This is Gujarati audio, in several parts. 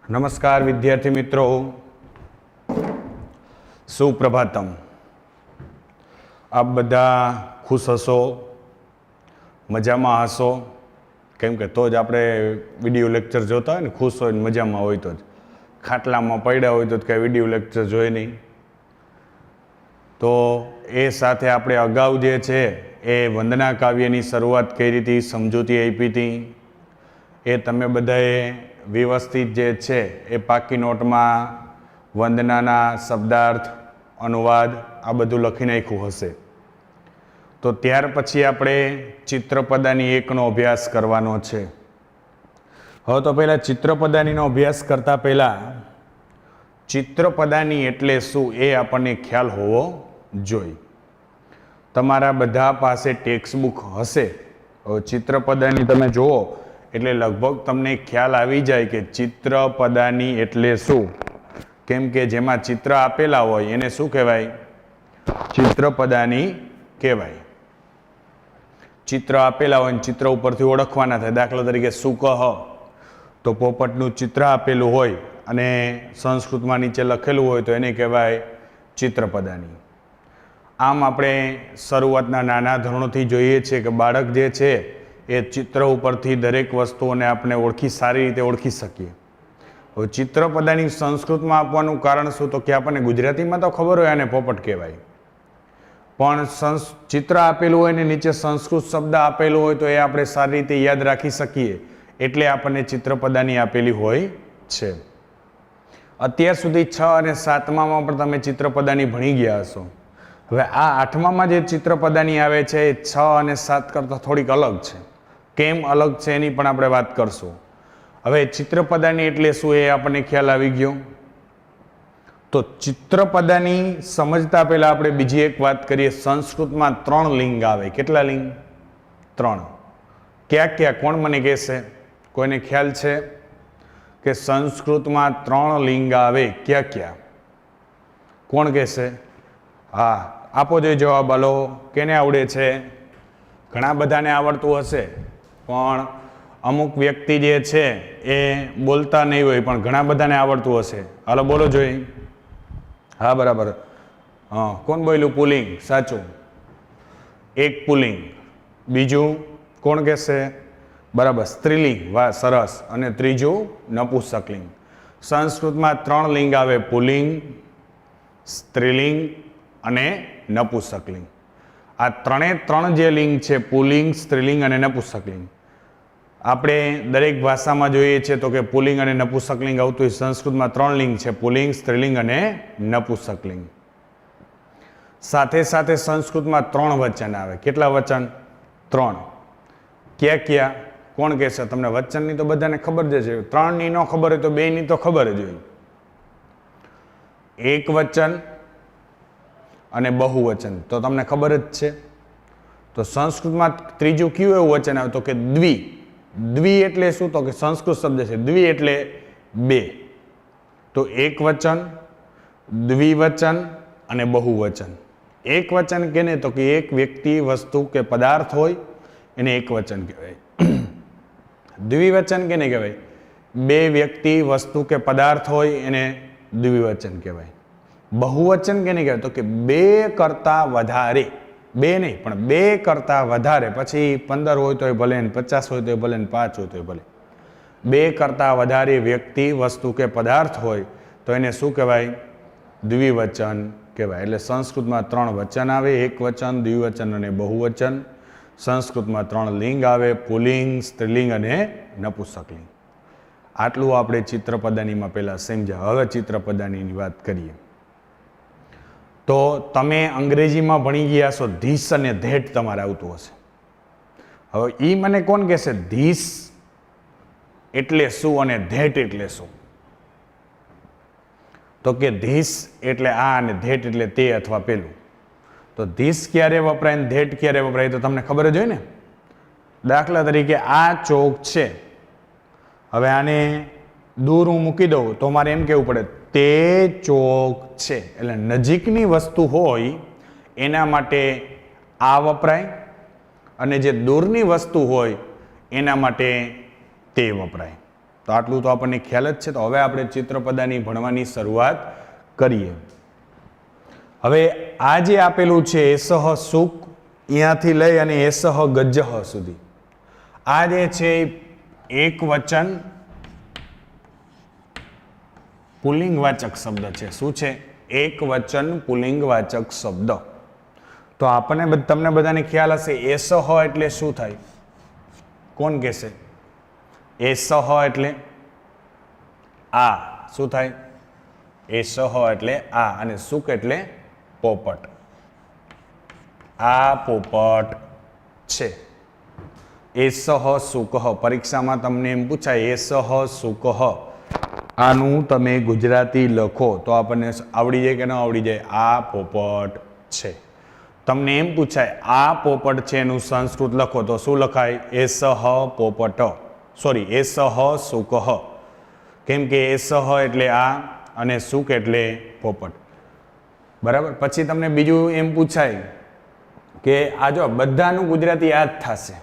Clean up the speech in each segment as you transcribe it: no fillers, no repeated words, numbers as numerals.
નમસ્કાર વિદ્યાર્થી મિત્રો, સુપ્રભાતમ। આપ બધા ખુશ હશો, મજામાં હશો, કેમ કે તો જ આપણે વિડીયો લેક્ચર જોતા હોય ને, ખુશ હોય ને મજામાં હોય તો જ। ખાટલામાં પડ્યા હોય તો કાંઈ વિડીયો લેક્ચર જોઈએ નહીં। તો એ સાથે આપણે અગાઉ જે છે એ વંદના કાવ્યની શરૂઆત કરી હતી, સમજૂતી આપી હતી। એ તમે બધાએ વ્યવસ્થિત જે છે એ પાકી નોટમાં વંદનાના શબ્દાર્થ, અનુવાદ આ બધું લખી નાખ્યું હશે। તો ત્યાર પછી આપણે ચિત્રપદાની એકનો અભ્યાસ કરવાનો છે। હવે તો પહેલાં ચિત્રપદાનીનો અભ્યાસ કરતાં પહેલાં ચિત્રપદાની એટલે શું એ આપણને ખ્યાલ હોવો જોઈએ। તમારા બધા પાસે ટેક્સ્ટ બુક હશે। હવે ચિત્રપદાની તમે જુઓ એટલે લગભગ તમને ખ્યાલ આવી જાય કે ચિત્રપદાની એટલે શું, કેમ કે જેમાં ચિત્ર આપેલા હોય એને શું કહેવાય? ચિત્રપદાની કહેવાય। ચિત્ર આપેલા હોય ને ચિત્ર ઉપરથી ઓળખવાના થાય। દાખલા તરીકે સુકહ તો પોપટનું ચિત્ર આપેલું હોય અને સંસ્કૃતમાં નીચે લખેલું હોય તો એને કહેવાય ચિત્રપદાની। આમ આપણે શરૂઆતના નાના ધોરણોથી જોઈએ છીએ કે બાળક જે છે એ ચિત્ર ઉપરથી દરેક વસ્તુઓને આપણે સારી રીતે ઓળખી શકીએ। હવે ચિત્રપદાની સંસ્કૃતમાં આપવાનું કારણ શું? તો કે આપણને ગુજરાતીમાં તો ખબર હોય આને પોપટ કહેવાય, પણ ચિત્ર આપેલું હોય ને નીચે સંસ્કૃત શબ્દ આપેલું હોય તો એ આપણે સારી રીતે યાદ રાખી શકીએ, એટલે આપણને ચિત્રપદાની આપેલી હોય છે। અત્યાર સુધી 6 અને 7મામાં પણ તમે ચિત્રપદાની ભણી ગયા હશો। હવે આ 8મામાં જે ચિત્રપદાની આવે છે એ 6 અને 7 કરતાં થોડીક અલગ છે। કેમ અલગ છે એની પણ આપણે વાત કરશું। હવે ચિત્રપદાની એટલે શું એ આપણને ખ્યાલ આવી ગયો। તો ચિત્રપદાની સમજતા પહેલા આપણે બીજી એક વાત કરીએ। સંસ્કૃતમાં 3 લિંગ આવે। કેટલા લિંગ? 3। ક્યાં ક્યાં? કોણ મને કહેશે? કોઈને ખ્યાલ છે કે સંસ્કૃતમાં 3 લિંગ આવે? ક્યાં ક્યાં? કોણ કહેશે? હા, આપો જોઈએ જવાબ। હાલો, કેને આવડે છે? ઘણા બધાને આવડતું હશે, પણ અમુક વ્યક્તિ જે છે એ બોલતા નહીં હોય, પણ ઘણા બધાને આવડતું હશે। હાલો બોલો જોઈએ। હા, બરાબર। હા, કોણ બોલ્યું? પુલ્લિંગ, સાચું। એક પુલ્લિંગ। બીજું કોણ કહેશે? બરાબર, સ્ત્રીલિંગ, વાહ સરસ। અને ત્રીજું નપુંસકલિંગ। સંસ્કૃતમાં 3 લિંગ આવે: પુલ્લિંગ, સ્ત્રીલિંગ અને નપુંસકલિંગ। આ 3 જે લિંગ છે, પુલ્લિંગ, સ્ત્રીલિંગ અને નપુંસકલિંગ, આપણે દરેક ભાષામાં જોઈએ છીએ તો કે પુલ્લિંગ અને નપુંસકલિંગ આવતું હોય। સંસ્કૃતમાં 3 લિંગ છે: પુલ્લિંગ, સ્ત્રીલિંગ અને નપુંસકલિંગ। સાથે સાથે સંસ્કૃતમાં 3 વચન આવે। કેટલા વચન? 3। ક્યાં ક્યાં? કોણ કહેશે? તમને વચનની તો બધાને ખબર જ છે। 3ની ન ખબર હોય તો 2ની તો ખબર જ હોય। એક વચન અને બહુવચન તો તમને ખબર જ છે। તો સંસ્કૃતમાં ત્રીજું કયું એવું વચન આવે? તો કે દ્વિ। દ્વિ એટલે શું? તો કે સંસ્કૃત શબ્દ છે દ્વિ એટલે 2। તો એક વચન, દ્વિવચન અને બહુવચન। એક વચન કેને? તો કે એક વ્યક્તિ, વસ્તુ કે પદાર્થ હોય એને એક વચન કહેવાય। દ્વિવચન કેને કહેવાય? 2 વ્યક્તિ, વસ્તુ કે પદાર્થ હોય એને દ્વિવચન કહેવાય। બહુવચન કેને કહેવાય? તો કે 2 કરતાં વધારે, 2 નહીં પણ 2 કરતાં વધારે, પછી 15 હોય તોય ભલે, 50 હોય તોય ભલે, 5 હોય તોય ભલે, 2 કરતાં વધારે વ્યક્તિ, વસ્તુ કે પદાર્થ હોય તો એને શું કહેવાય? દ્વિવચન કહેવાય। એટલે સંસ્કૃતમાં 3 વચન આવે: એક વચન, દ્વિવચન અને બહુવચન। સંસ્કૃતમાં 3 લિંગ આવે: પુલ્લિંગ, સ્ત્રીલિંગ અને નપુંસકલિંગ। આટલું આપણે ચિત્રપદાનીમાં પહેલાં સમજ્યા। હવે ચિત્રપદાનીની વાત કરીએ। તો તમે અંગ્રેજીમાં ભણી ગયા છો, ધીસ અને ધેટ તમારે આવતું હશે। હવે એ મને કોણ કહેશે ધીસ એટલે શું અને ધેટ એટલે શું? તો કે ધીસ એટલે આ અને ધેટ એટલે તે અથવા પેલું। તો ધીસ ક્યારે વપરાય ને ધેટ ક્યારે વપરાય તો તમને ખબર જ હોય ને। દાખલા તરીકે આ ચોક છે। હવે આને દૂર હું મૂકી દઉં તો મારે એમ કહેવું પડે તે ચોક છે। એટલે નજીકની વસ્તુ હોય એના માટે આ વપરાય, અને જે દૂરની વસ્તુ હોય એના માટે તે વપરાય। તો આટલું તો આપણને ખ્યાલ જ છે. તો હવે આપણે ચિત્રપદાની ભણવાની શરૂઆત કરીએ. હવે આ જે આપેલું છે એસહ સુક, અહીંયાથી લઈ અને એસહ ગજ્જહ સુધી, આ જે છે એક વચન પુલ્લિંગવાચક શબ્દ છે. શું છે? એક વચન પુલ્લિંગવાચક શબ્દ. તો આપણને તમને બધાને ખ્યાલ હશે એસહ એટલે શું થાય? કોણ કહેશે? એસહ એટલે આ. શું થાય? એસહ એટલે આ. અને સુક એટલે પોપટ. આ પોપટ છે. એસહ સુકહ. પરીક્ષામાં તમને એમ પૂછાય એસહ સુકહ, આનું તમે ગુજરાતી લખો તો આપણને આવડી જાય કે ન આવડી જાય? આ પોપટ છે. તમને એમ પૂછાય આ પોપટ છે એનું સંસ્કૃત લખો તો શું લખાય? એસહ પોપટ. સોરી, એસહ સુકહ. કેમ કે એસહ એટલે આ અને સુક એટલે પોપટ. બરાબર. પછી તમને બીજું એમ પૂછાય કે આ જો બધાનું ગુજરાતી આ જ થશે.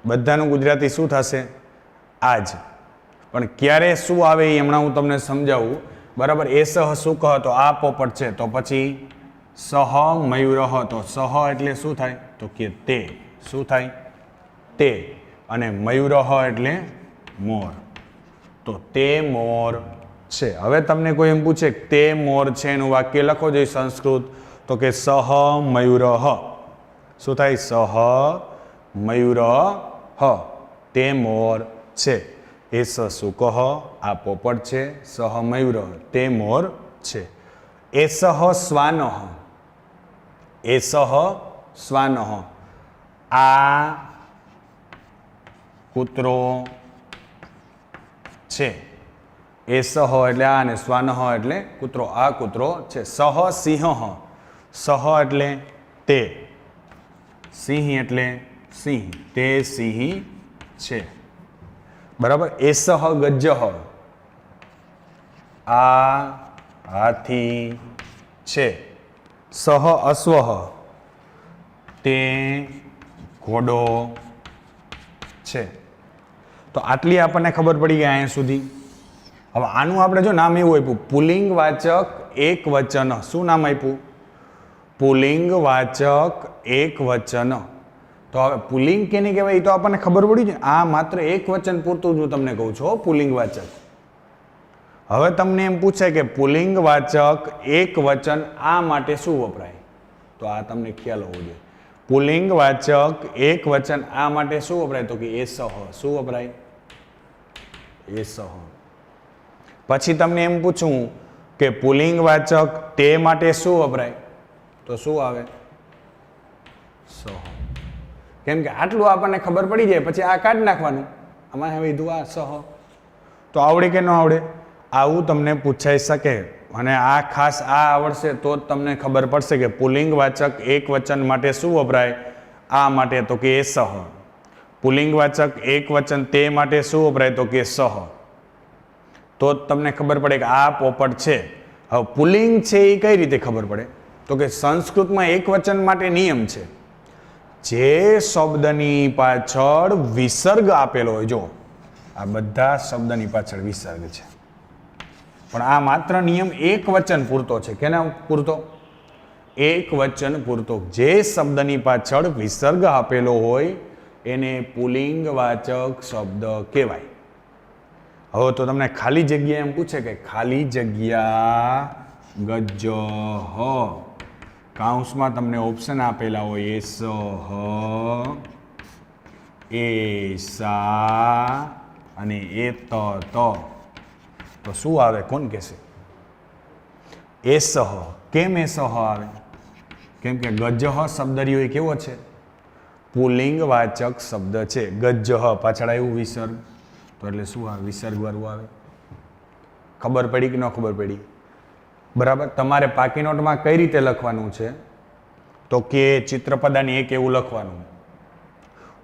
બધાનું ગુજરાતી શું થશે? આ જ. પણ ક્યારે શું આવે એ હમણાં હું તમને સમજાવું. બરાબર. એસહ સુકહ તો આ પોપટ છે. તો પછી સહ મયુરહ, તો સહ એટલે શું થાય? તો કે તે. શું થાય? તે. અને મયુરહ એટલે મોર. તો તે મોર છે. હવે તમને કોઈ એમ પૂછે તે મોર છે એનું વાક્ય લખો જોઈએ સંસ્કૃત, તો કે સહ મયુરહ. શું થાય? સહ મયુરહ. તે મોર છે. એસ સુકહ, આ પોપટ છે. સહ મયુરહ, તે મોર છે. એસહ શ્વાનઃ. એસહ શ્વાનઃ, આ કૂતરો છે. એસહ એટલે આ અને શ્વાનઃ એટલે કૂતરો. આ કૂતરો છે. સહ સિંહ. સહ એટલે તે. સિંહ એટલે સિંહ. તે સિંહ છે. બરાબર. એસહ ગજ્જહ, આ હાથી છે. સહ અશ્વઃ, તે ઘોડો છે. તો આટલી આપણને ખબર પડી ગઈ અહીંયા સુધી. હવે આનું આપણે જો નામ એવું આપ્યું પુલ્લિંગવાચક એક વચન. શું નામ આપ્યું? પુલ્લિંગવાચક એક વચન. તો હવે પુલ્લિંગ કેને કહેવાય એ તો આપણને ખબર પડી છે. આ માત્ર એક વચન પૂરતું જ હું તમને કહું છું પુલ્લિંગવાચક. હવે તમને એમ પૂછાય કે પુલ્લિંગવાચક એક વચન આ માટે શું વપરાય? તો આ તમને ખ્યાલ હોવો જોઈએ. પુલ્લિંગવાચક એક વચન આ માટે શું વપરાય? તો કે એસહ. શું વપરાય? એસહ. પછી તમને એમ પૂછું કે પુલ્લિંગવાચક તે માટે શું વપરાય? તો શું આવે? સહ. કેમ કે આટલું આપણને ખબર પડી જાય પછી આ કાઢી નાખવાનું. આમાં હવે કીધું આ સહ. તો આવડે કે ન આવડે? આવું તમને પૂછાઈ શકે. અને આ ખાસ આ આવડશે તો જ તમને ખબર પડશે કે પુલ્લિંગવાચક એક વચન માટે શું વપરાય? આ માટે તો કે એસહ. પુલ્લિંગવાચક એક વચન તે માટે શું વપરાય? તો કે સહ. તો જ તમને ખબર પડે કે આ પોપટ છે. હવે પુલ્લિંગ છે એ કઈ રીતે ખબર પડે? તો કે સંસ્કૃતમાં એક વચન માટે નિયમ છે. જે શબ્દની પાછળ વિસર્ગ આપેલો હોય, જો આ બધા શબ્દની પાછળ વિસર્ગ છે, પણ આ માત્ર નિયમ એક વચન પૂરતો છે. કેના પૂરતો? એક વચન પૂરતો. જે શબ્દની પાછળ વિસર્ગ આપેલો હોય એને પુલ્લિંગવાચક શબ્દ કહેવાય. હવે તો તમને ખાલી જગ્યા એમ પૂછે કે ખાલી જગ્યા ગજ્જહ, કાઉન્સમાં તમને ઓપ્શન આપેલા હોય એસહ, એસા અને એત. તો શું આવે? કોણ કહેશે? એસહ. કેમ એસહ આવે? કેમ કે ગજ્જહ શબ્દ રહ્યો એ કેવો છે? પુલ્લિંગવાચક શબ્દ છે. ગજ્જહ પાછળ આવ્યું વિસર્ગ, તો એટલે શું આવે? વિસર્ગ વાળું આવે. ખબર પડી કે ન ખબર પડી? બરાબર. તમારે પાકી નોટમાં કઈ રીતે લખવાનું છે? તો કે ચિત્રપદાની એક એવું લખવાનું,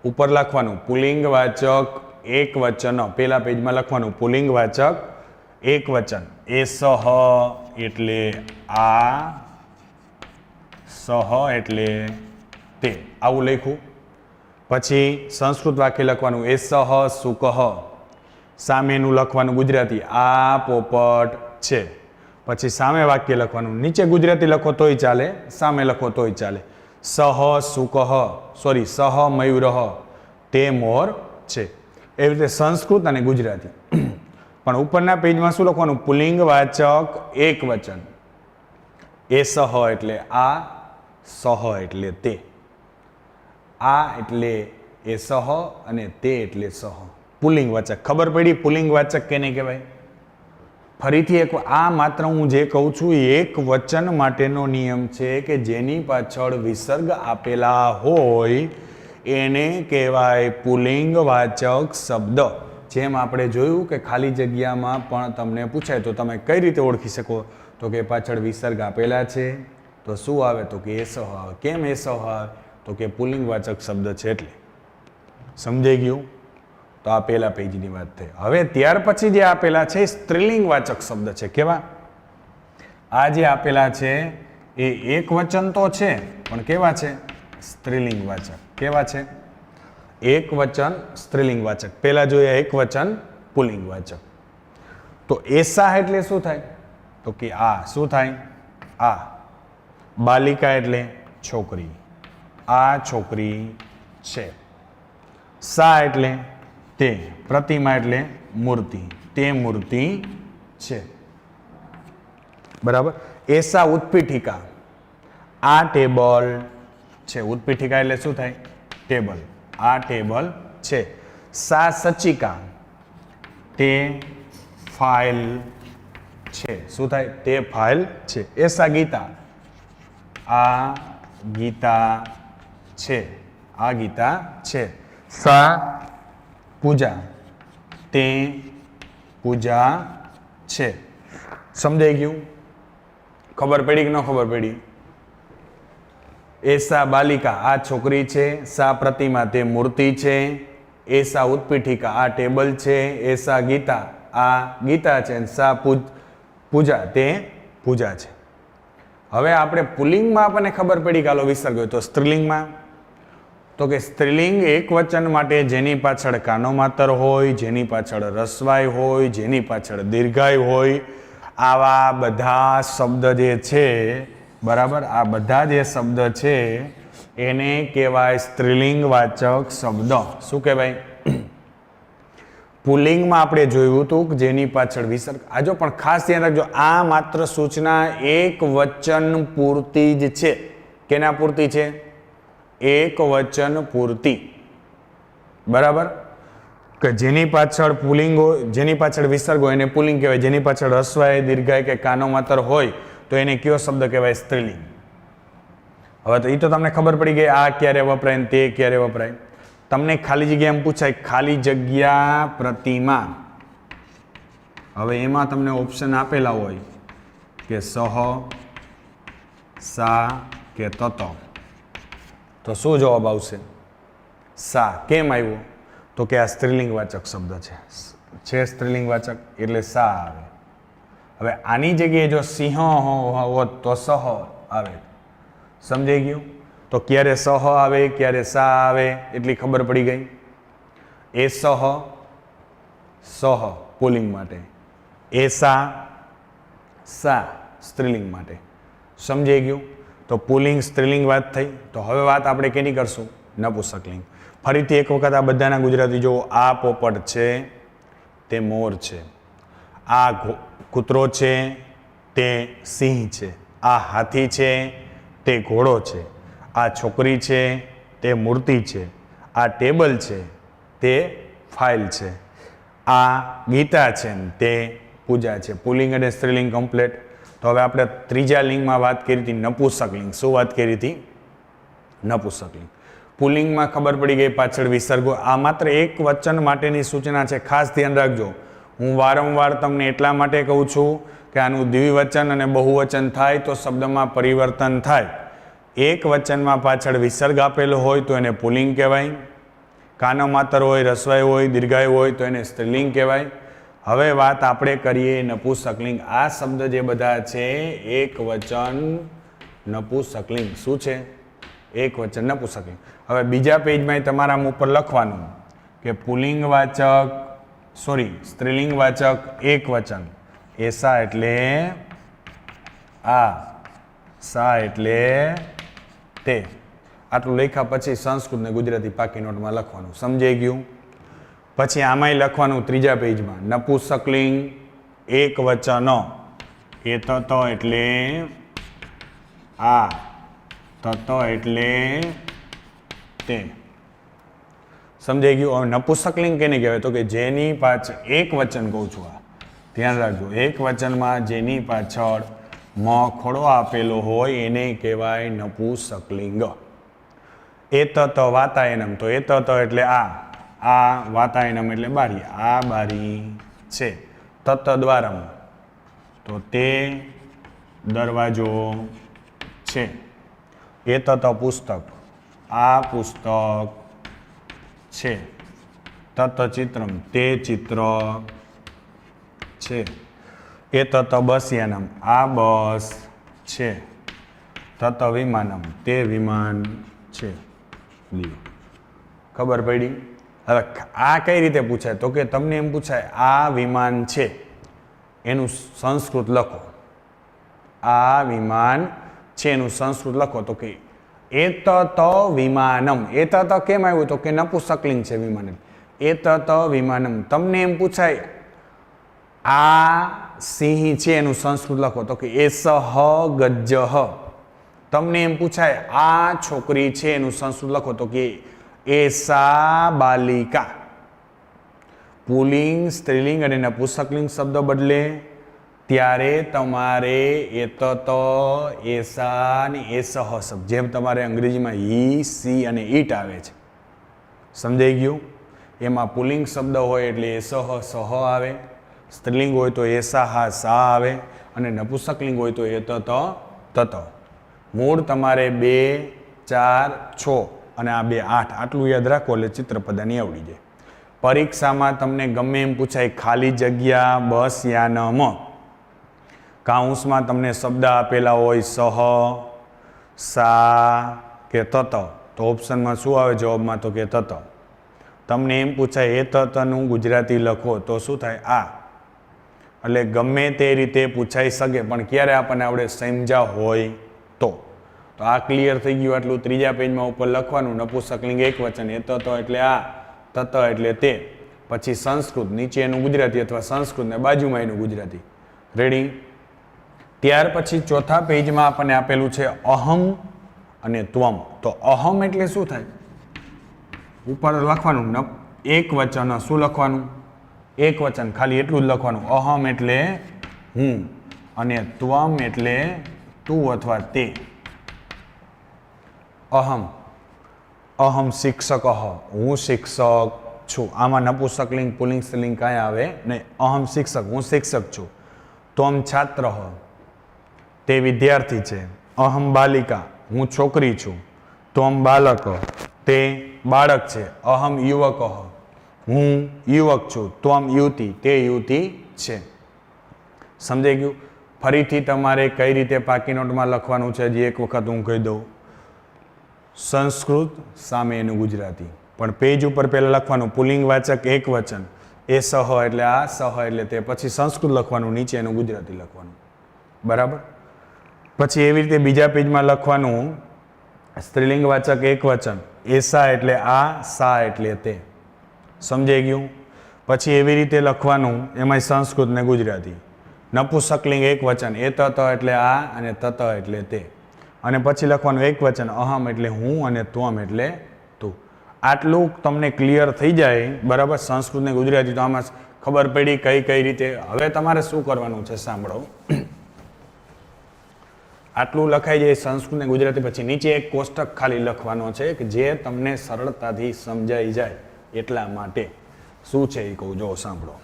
ઉપર લખવાનું પુલ્લિંગવાચક એક વચન. પેલા પેજમાં લખવાનું પુલ્લિંગવાચક એક વચન. એસહ એટલે આ, સહ એટલે તે. આવું લખ્યું. પછી સંસ્કૃત વાક્ય લખવાનું એસહ સુકહ, સામેનું લખવાનું ગુજરાતી આ પોપટ છે. પછી સામે વાક્ય લખવાનું, નીચે ગુજરાતી લખો તોય ચાલે, સામે લખો તોય ચાલે. સહ મયુરઃ તે મોર છે. એવી રીતે સંસ્કૃત અને ગુજરાતી. પણ ઉપરના પેજમાં શું લખવાનું? પુલ્લિંગ વાચક એક વચન. એ સહ એટલે આ, સહ એટલે તે. આ એટલે એ સહ અને તે એટલે સહ. પુલ્લિંગ વાચક. ખબર પડી પુલ્લિંગ વાચક કેને કહેવાય? ફરીથી એક, આ માત્ર હું જે કહું છું એક વચન માટેનો નિયમ છે કે જેની પાછળ વિસર્ગ આપેલા હોય એને કહેવાય પુલ્લિંગ વાચક શબ્દ. જેમ આપણે જોયું કે ખાલી જગ્યામાં પણ તમને પૂછાય તો તમે કઈ રીતે ઓળખી શકો? તો કે પાછળ વિસર્ગ આપેલા છે તો શું આવે? તો કે એ સહ આવે. કેમ એ સહ આવે? તો કે પુલ્લિંગ વાચક શબ્દ છે એટલે. સમજાઈ ગયું? તો આ પહેલા પેજની વાત થઈ. હવે ત્યાર પછી જે આપેલા છે સ્ત્રીલિંગ વાચક શબ્દ છે. કેવા? આ જે આપેલા છે એ એક વચન તો છે પણ કેવા છે? સ્ત્રીલિંગ વાચક. કેવા છે? એક વચન સ્ત્રીલિંગ વાચક. પહેલા જોઈએ એક વચન પુલ્લિંગ વાચક. તો એસા એટલે શું થાય? તો કે આ. શું થાય? આ. બાલિકા એટલે છોકરી. આ છોકરી છે. સા એટલે તે. પ્રતિમા એટલે મૂર્તિ. તે મૂર્તિ છે. બરાબર. એસા ઉત્પીઠિકા. આ ટેબલ છે. ઉત્પીઠિકા એટલે શું થાય? ટેબલ. આ ટેબલ છે. સા સચિકા. તે ફાઇલ છે. શું થાય? તે ફાઇલ છે. એસા ગીતા. આ ગીતા છે. આ ગીતા છે. સા પૂજા. તે પૂજા છે. સમજાઈ ગયું? ખબર પડી કે ન ખબર પડી? એસા બાલિકા. આ છોકરી છે. સા પ્રતિમા. તે મૂર્તિ છે. એસા ઉત્પીઠિકા. આ ટેબલ છે. એસા ગીતા. આ ગીતા છે. સા પૂજા. તે પૂજા છે. હવે આપણે પુલ્લિંગમાં આપણને ખબર પડી કે આલો વિસર્ગ હોય. તો સ્ત્રીલિંગમાં તો કે સ્ત્રીલિંગ એક વચન માટે જેની પાછળ કાનો માતર હોય, જેની પાછળ રસ્વાઈ હોય, જેની પાછળ દીર્ઘાય હોય, આવા બધા શબ્દ જે છે, બરાબર, આ બધા જે શબ્દ છે એને કહેવાય સ્ત્રીલિંગ વાચક શબ્દ. શું કહેવાય? પુલ્લિંગમાં આપણે જોયું હતું કે જેની પાછળ વિસર્ગ. આજો પણ ખાસ ધ્યાન રાખજો, આ માત્ર સૂચના એક વચન પૂરતી જ છે. કેના પૂરતી છે? એક વચન પૂરતી. બરાબર? કે જેની પાછળ પુલ્લિંગ હોય, જેની પાછળ વિસર્ગ હોય એને પુલ્લિંગ કહેવાય. જેની પાછળ હસ્વાય, દીર્ઘાય કે કાનો માતર હોય તો એને કયો શબ્દ કહેવાય? સ્ત્રીલિંગ. હવે તો એ તો તમને ખબર પડી ગઈ આ ક્યારે વપરાય ને તે ક્યારે વપરાય. તમને ખાલી જગ્યા એમ પૂછાય ખાલી જગ્યા પ્રતિમા. હવે એમાં તમને ઓપ્શન આપેલા હોય કે સહ, સા કે તત. તો શું જવાબ આવશે? સા. કેમ આવ્યો? તો કે આ સ્ત્રીલિંગ વાચક શબ્દ છે. સ્ત્રીલિંગ વાચક એટલે સા આવે. હવે આની જગ્યાએ જો સિંહ હોત તો સહ આવે. સમજાઈ ગયું? તો ક્યારે સહ આવે, ક્યારે સા આવે એટલી ખબર પડી ગઈ. એ સહ પુલ્લિંગ માટે, એસા સા સ્ત્રીલિંગ માટે. સમજાઈ ગયું? તો પુલ્લિંગ સ્ત્રીલિંગ વાત થઈ. તો હવે વાત આપણે કેની કરશું? નપુંસકલિંગ. ફરીથી એક વખત આ બધાના ગુજરાતી જુઓ. આ પોપટ છે, તે મોર છે. આ કૂતરો છે, તે સિંહ છે. આ હાથી છે, તે ઘોડો છે. આ છોકરી છે, તે મૂર્તિ છે. આ ટેબલ છે, તે ફાઇલ છે. આ ગીતા છે, તે પૂજા છે. પુલ્લિંગ અને સ્ત્રીલિંગ કમ્પ્લીટ. તો હવે આપણે ત્રીજા લિંગમાં વાત કરી હતી નપુંસકલિંગ. શું વાત કરી હતી? નપુંસકલિંગ. પુલ્લિંગમાં ખબર પડી ગઈ પાછળ વિસર્ગો. આ માત્ર એક વચન માટેની સૂચના છે. ખાસ ધ્યાન રાખજો. હું વારંવાર તમને એટલા માટે કહું છું કે આનું દ્વિવચન અને બહુવચન થાય તો શબ્દમાં પરિવર્તન થાય. એક વચનમાં પાછળ વિસર્ગ આપેલો હોય તો એને પુલ્લિંગ કહેવાય. કાનો માતર હોય, રસ્વાઈ હોય, દીર્ઘાય હોય તો એને સ્ત્રીલિંગ કહેવાય. હવે વાત આપણે કરીએ નપુંસકલિંગ. આ શબ્દ જે બધા છે એક વચન નપુંસકલિંગ. શું છે? એક વચન નપુંસકલિંગ. હવે બીજા પેજમાં તમારા ઉપર લખવાનું કે પુલ્લિંગ વાચક સોરી સ્ત્રીલિંગવાચક એક વચન, એસા એટલે આ, સા એટલે તે. આટલું લખ્યા પછી સંસ્કૃત ને ગુજરાતી પાકી નોટમાં લખવાનું. સમજાઈ ગયું? પછી આમાંય લખવાનું ત્રીજા પેજમાં નપુંસકલિંગ એક વચન, એ તત એટલે આ, તત એટલે તે. સમજાઈ ગયું? હવે નપુંસકલિંગ કેને કહેવાય? તો કે જેની પાછળ એક વચન કહું છું, આ ધ્યાન રાખજો, એક વચનમાં જેની પાછળ મ ખોડો આપેલો હોય એને કહેવાય નપુંસકલિંગ. એ તત વાતાયનમ, તો એ તત એટલે આ વાતાયનમ એટલે બારી, આ બારી છે. તત દ્વારમ, તો તે દરવાજો છે. એ તત પુસ્તક, આ પુસ્તક છે. તત ચિત્રમ, તે ચિત્ર છે. એ તત બસયાનમ, આ બસ છે. તત વિમાનમ, તે વિમાન છે. ખબર પડી? હવે આ કઈ રીતે પૂછાય? તો કે તમને એમ પૂછાય આ વિમાન છે એનું સંસ્કૃત લખો. આ વિમાન છે એનું સંસ્કૃત લખો. તો કે એતત વિમાનમ. એતત કેમ આવ્યું? તો કે નપુંસકલિંગ છે વિમાન. એતત વિમાનમ. તમને એમ પૂછાય આ સિંહ છે એનું સંસ્કૃત લખો. તો કે એસહ ગજ્જહ. તમને એમ પૂછાય આ છોકરી છે એનું સંસ્કૃત લખો. તો કે એસા બાલિકા. પુલ્લિંગ, સ્ત્રીલિંગ અને નપુંસકલિંગ શબ્દ બદલે ત્યારે તમારે એતત, એસા અને એસહ શબ્દ, જેમ તમારે અંગ્રેજીમાં હી, સી અને ઈટ આવે છે. સમજાઈ ગયું? એમાં પુલ્લિંગ શબ્દ હોય એટલે એસહ, સહ આવે. સ્ત્રીલિંગ હોય તો એસા, હા, સા આવે. અને નપુંસકલિંગ હોય તો એતત, તત. મૂળ તમારે 2, 4, 6 અને આ 2, 8 આટલું યાદ રાખો એટલે ચિત્રપદાની આવડી જાય. પરીક્ષામાં તમને ગમે એમ પૂછાય ખાલી જગ્યા બસ યાનમ, કાઉન્સમાં તમને શબ્દ આપેલા હોય સહ, સા કે તત, તો ઓપ્શનમાં શું આવે જવાબમાં? તો કે તત. તમને એમ પૂછાય એ તતનું ગુજરાતી લખો, તો શું થાય? આ. એટલે ગમે તે રીતે પૂછાઈ શકે, પણ ક્યારે આપણને આવડે? સમજા હોય તો. તો આ ક્લિયર થઈ ગયું. આટલું ત્રીજા પેજમાં ઉપર લખવાનું નપુંસકલિંગ એક વચન, એ તત એટલે આ, તત એટલે તે. પછી સંસ્કૃત, નીચે એનું ગુજરાતી અથવા સંસ્કૃત ને બાજુમાં એનું ગુજરાતી. રેડી? ત્યાર પછી ચોથા પેજમાં આપણને આપેલું છે અહમ અને ત્વમ. તો અહમ એટલે શું થાય? ઉપર લખવાનું એક વચન. શું લખવાનું? એક વચન, ખાલી એટલું જ લખવાનું. અહમ એટલે હું અને ત્વમ એટલે તું અથવા તે. અહમ, અહમ શિક્ષક, હું શિક્ષક છું. આમાં નપુંસકલિંગ, પુલ્લિંગ, સ્ત્રીલિંગ કાંઈ આવે નહીં. અહમ શિક્ષક, હું શિક્ષક છું. ત્વમ છાત્ર, તે વિદ્યાર્થી છે. અહમ બાલિકા, હું છોકરી છું. ત્વમ બાલક, તે બાળક છે. અહમ યુવક, હું યુવક છું. ત્વમ યુવતી, તે યુવતી છે. સમજાઈ ગયું? ફરીથી તમારે કઈ રીતે પાકી નોટમાં લખવાનું છે હજી એક વખત હું કહી દઉં. સંસ્કૃત સામે એનું ગુજરાતી. પણ પેજ ઉપર પહેલાં લખવાનું પુલ્લિંગ વાચક એક વચન, એ સહ એટલે આ, સહ એટલે તે. પછી સંસ્કૃત લખવાનું, નીચે એનું ગુજરાતી લખવાનું. બરાબર? પછી એવી રીતે બીજા પેજમાં લખવાનું સ્ત્રીલિંગ વાચક એક વચન, એસા એટલે આ, સા એટલે તે. સમજાઈ ગયું? પછી એવી રીતે લખવાનું એમાંય સંસ્કૃત ને ગુજરાતી. નપુંસકલિંગ એક વચન, એ તત એટલે આ અને તત એટલે તે. અને પછી લખવાનું એક વચન, અહમ એટલે હું અને ત્વમ એટલે તું. આટલું તમને ક્લિયર થઈ જાય, બરાબર? સંસ્કૃત ને ગુજરાતી. તો આમાં ખબર પડી કઈ કઈ રીતે. હવે તમારે શું કરવાનું છે સાંભળો. આટલું લખાઈ જાય સંસ્કૃત ને ગુજરાતી. પછી નીચે એક કોષ્ટક ખાલી લખવાનો છે કે જે તમને સરળતાથી સમજાઈ જાય એટલા માટે. શું છે એ કહું, જો સાંભળો.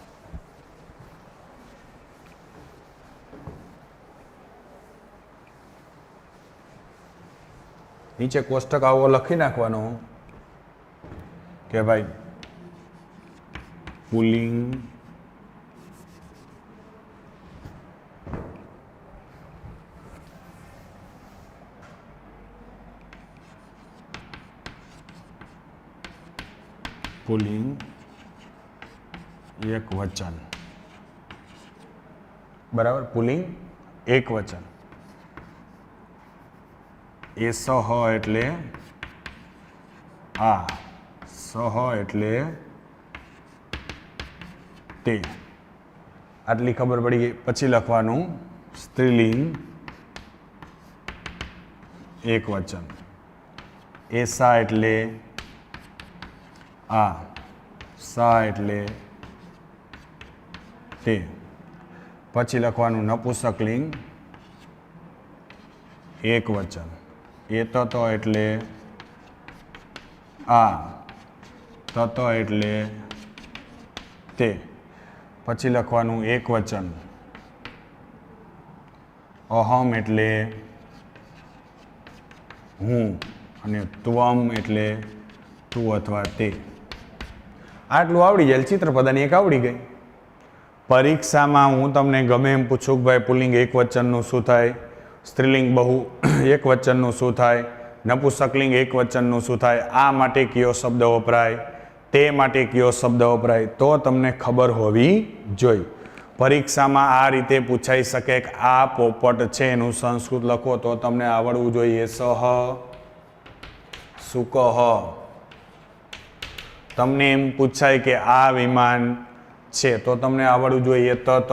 નીચે કોષ્ટક આવો લખી નાખવાનો કે ભાઈ પુલ્લિંગ, પુલ્લિંગ, એક વચન, બરાબર, પુલ્લિંગ એક વચન. એ સહ એટલે આ, સહ એટલે તે. આટલી ખબર પડી ગઈ. પછી લખવાનું સ્ત્રીલિંગ એક વચન. એસા એટલે આ, સા એટલે તે. પછી લખવાનું નપુંસકલિંગ એક વચન. એ તત એટલે આ, તત એટલે તે. પછી લખવાનું એક વચન. અહમ એટલે હું અને ત્વમ એટલે તું અથવા તે. આટલું આવડી જાય. ચિત્રપદાની એક આવડી ગઈ. પરીક્ષામાં હું તમને ગમે એમ પૂછું કે ભાઈ પુલ્લિંગ એક વચનનું શું થાય, સ્ત્રીલિંગ બહુ એક વચનનું શું થાય, નપુંસકલિંગ એક વચનનું શું થાય, આ માટે કયો શબ્દ વપરાય, તે માટે કયો શબ્દ વપરાય, તો તમને ખબર હોવી જોઈએ. પરીક્ષામાં આ રીતે પૂછાઈ શકે કે આ પોપટ છે એનું સંસ્કૃત લખો તો તમને આવડવું જોઈએ. સહ સુકહ. તમને એમ પૂછાય કે આ વિમાન છે તો તમને આવડવું જોઈએ તત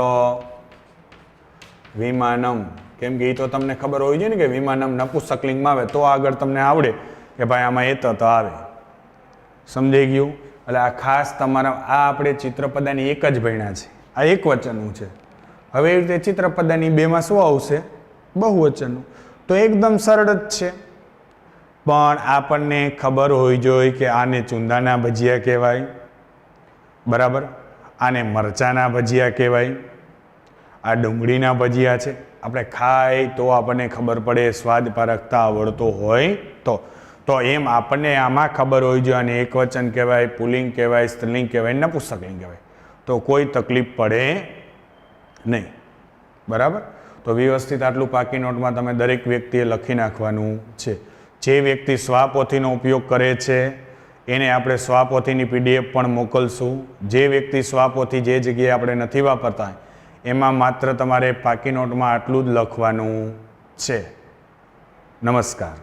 વિમાનમ. કેમ કે એ તો તમને ખબર હોવી જોઈએ ને કે વિમાનમ નપુંસકલિંગમાં આવે તો આગળ તમને આવડે કે ભાઈ આમાં એ તત આવે. સમજાઈ ગયું? એટલે આ ખાસ તમારા આ આપણે ચિત્રપદાની એક જ ભણ્યા છે. આ એક વચનનું છે. હવે એ રીતે ચિત્રપદાની બેમાં શું આવશે? બહુવચનનું. તો એકદમ સરળ જ છે. પણ આપણને ખબર હોવી જોઈએ કે આને ચૂંદાના ભજીયા કહેવાય, બરાબર, આને મરચાના ભજીયા કહેવાય, આ ડુંગળીના ભજીયા છે. આપણે ખાઈ તો આપણને ખબર પડે, સ્વાદ પારખતા આવડતો હોય તો એમ આપણને આમાં ખબર હોવી જોઈએ અને એક વચન કહેવાય, પુલ્લિંગ કહેવાય, સ્ત્રીલિંગ કહેવાય, નપુંસકલિંગ કહેવાય, તો કોઈ તકલીફ પડે નહીં. બરાબર? તો વ્યવસ્થિત આટલું પાકી નોટમાં તમે દરેક વ્યક્તિએ લખી નાખવાનું છે. જે વ્યક્તિ સ્વાપોથીનો ઉપયોગ કરે છે એને આપણે સ્વાપોથીની PDF પણ મોકલશું. જે વ્યક્તિ સ્વાપોથી જે જગ્યાએ આપણે નથી વાપરતા એમાં માત્ર તમારે પાકી નોટમાં આટલું જ લખવાનું છે. નમસ્કાર.